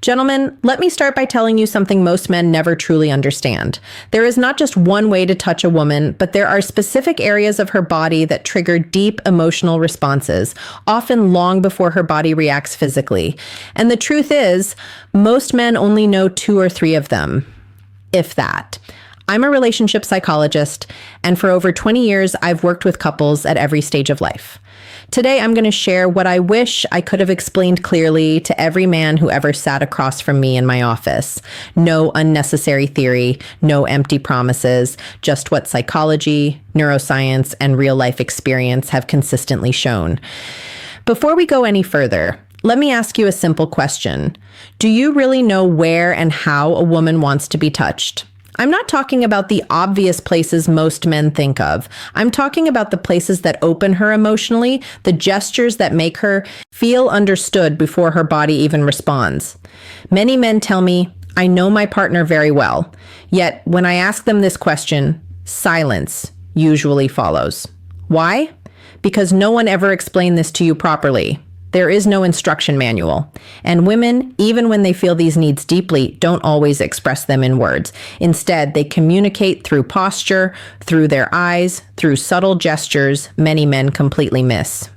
Gentlemen, let me start by telling you something most men never truly understand. There is not just one way to touch a woman, but there are specific areas of her body that trigger deep emotional responses, often long before her body reacts physically. And the truth is, most men only know 2 or 3 of them, if that. I'm a relationship psychologist, and for over 20 years, I've worked with couples at every stage of life. Today, I'm going to share what I wish I could have explained clearly to every man who ever sat across from me in my office. No unnecessary theory, no empty promises, just what psychology, neuroscience, and real-life experience have consistently shown. Before we go any further, let me ask you a simple question. Do you really know where and how a woman wants to be touched? I'm not talking about the obvious places most men think of. I'm talking about the places that open her emotionally, the gestures that make her feel understood before her body even responds. Many men tell me, I know my partner very well. Yet, when I ask them this question, silence usually follows. Why? Because no one ever explained this to you properly. There is no instruction manual. And women, even when they feel these needs deeply, don't always express them in words. Instead, they communicate through posture, through their eyes, through subtle gestures many men completely miss.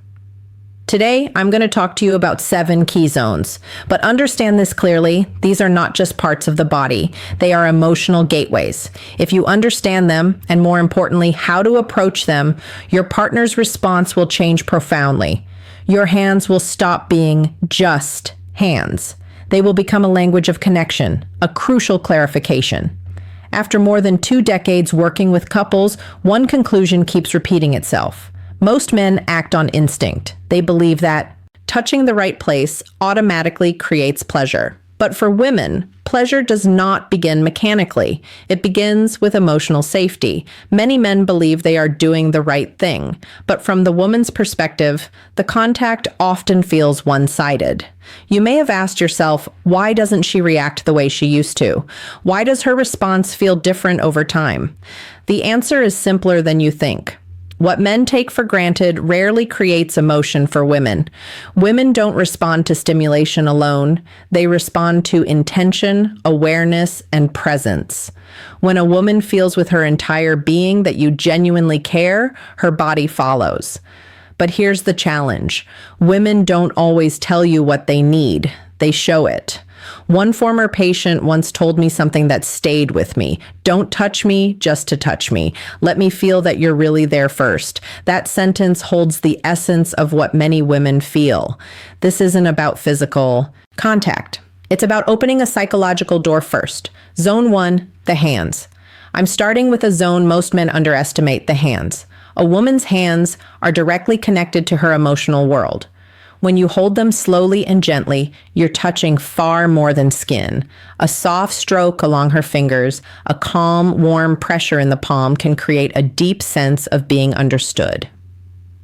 Today, I'm going to talk to you about 7 key zones. But understand this clearly, these are not just parts of the body. They are emotional gateways. If you understand them, and more importantly, how to approach them, your partner's response will change profoundly. Your hands will stop being just hands. They will become a language of connection, a crucial clarification. After more than 2 decades working with couples, one conclusion keeps repeating itself. Most men act on instinct. They believe that touching the right place automatically creates pleasure. But for women, pleasure does not begin mechanically. It begins with emotional safety. Many men believe they are doing the right thing, but from the woman's perspective, the contact often feels one-sided. You may have asked yourself, why doesn't she react the way she used to? Why does her response feel different over time? The answer is simpler than you think. What men take for granted rarely creates emotion for women. Women don't respond to stimulation alone. They respond to intention, awareness, and presence. When a woman feels with her entire being that you genuinely care, her body follows. But here's the challenge. Women don't always tell you what they need. They show it. One former patient once told me something that stayed with me. Don't touch me just to touch me. Let me feel that you're really there first. That sentence holds the essence of what many women feel. This isn't about physical contact. It's about opening a psychological door first. Zone 1, the hands. I'm starting with a zone most men underestimate, the hands. A woman's hands are directly connected to her emotional world. When you hold them slowly and gently, you're touching far more than skin. A soft stroke along her fingers, a calm, warm pressure in the palm can create a deep sense of being understood.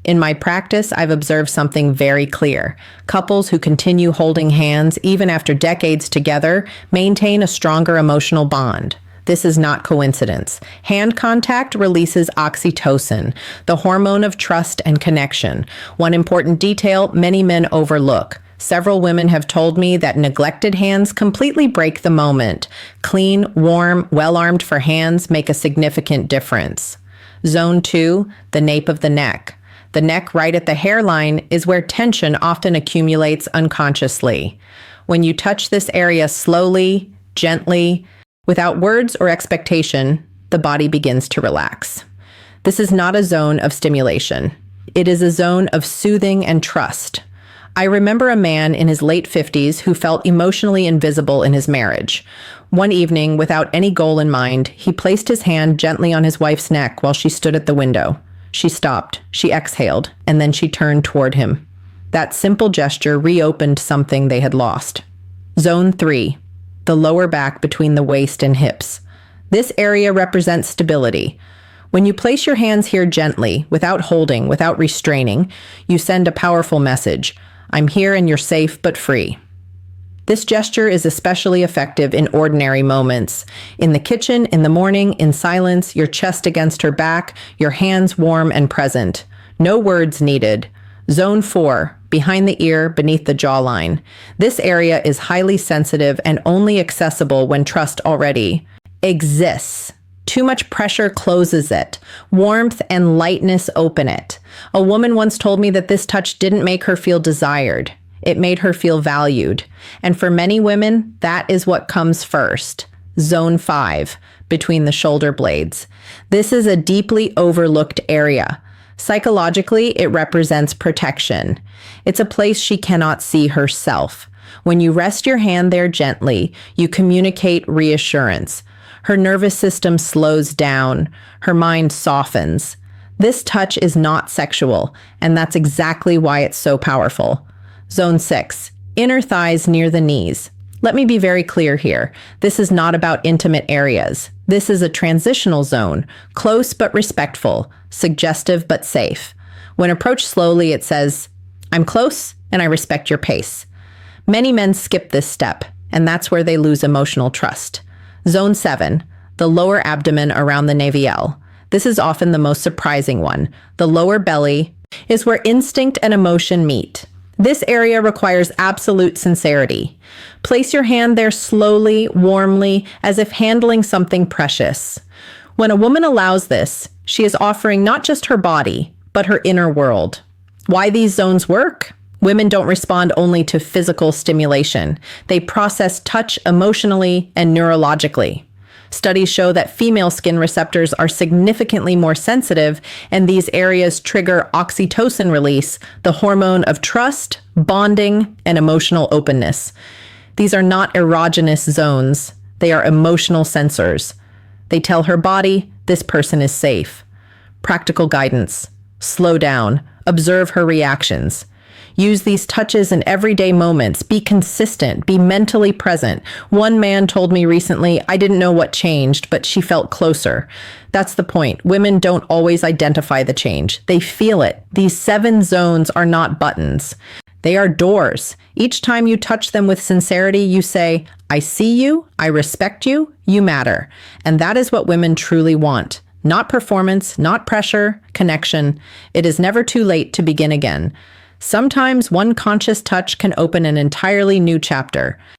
In my practice, I've observed something very clear. Couples who continue holding hands even after decades together maintain a stronger emotional bond. This is not coincidence. Hand contact releases oxytocin, the hormone of trust and connection. One important detail many men overlook. Several women have told me that neglected hands completely break the moment. Clean, warm, well-armed for hands make a significant difference. Zone 2, the nape of the neck. The neck right at the hairline is where tension often accumulates unconsciously. When you touch this area slowly, gently, without words or expectation, the body begins to relax. This is not a zone of stimulation. It is a zone of soothing and trust. I remember a man in his late 50s who felt emotionally invisible in his marriage. One evening, without any goal in mind, he placed his hand gently on his wife's neck while she stood at the window. She stopped, she exhaled, and then she turned toward him. That simple gesture reopened something they had lost. Zone 3. The lower back between the waist and hips. This area represents stability. When you place your hands here gently, without holding, without restraining, you send a powerful message. I'm here and you're safe but free. This gesture is especially effective in ordinary moments. In the kitchen, in the morning, in silence, your chest against her back, your hands warm and present. No words needed. Zone 4, behind the ear, beneath the jawline. This area is highly sensitive and only accessible when trust already exists. Too much pressure closes it. Warmth and lightness open it. A woman once told me that this touch didn't make her feel desired. It made her feel valued. And for many women, that is what comes first. Zone 5, between the shoulder blades. This is a deeply overlooked area. Psychologically, it represents protection. It's a place she cannot see herself. When you rest your hand there gently, you communicate reassurance. Her nervous system slows down. Her mind softens. This touch is not sexual, and that's exactly why it's so powerful. Zone 6, inner thighs near the knees. Let me be very clear here. This is not about intimate areas. This is a transitional zone, close but respectful, suggestive but safe. When approached slowly, it says, "I'm close and I respect your pace." Many men skip this step, and that's where they lose emotional trust. Zone 7, the lower abdomen around the navel. This is often the most surprising one. The lower belly is where instinct and emotion meet. This area requires absolute sincerity. Place your hand there slowly, warmly, as if handling something precious. When a woman allows this, she is offering not just her body, but her inner world. Why these zones work? Women don't respond only to physical stimulation. They process touch emotionally and neurologically. Studies show that female skin receptors are significantly more sensitive, and these areas trigger oxytocin release, the hormone of trust, bonding, and emotional openness. These are not erogenous zones. They are emotional sensors. They tell her body, this person is safe. Practical guidance. Slow down. Observe her reactions. Use these touches in everyday moments. Be consistent. Be mentally present. One man told me recently, I didn't know what changed, but she felt closer. That's the point. Women don't always identify the change. They feel it. These 7 zones are not buttons. They are doors. Each time you touch them with sincerity, you say, I see you, I respect you, you matter. And that is what women truly want. Not performance, not pressure, connection. It is never too late to begin again. Sometimes one conscious touch can open an entirely new chapter.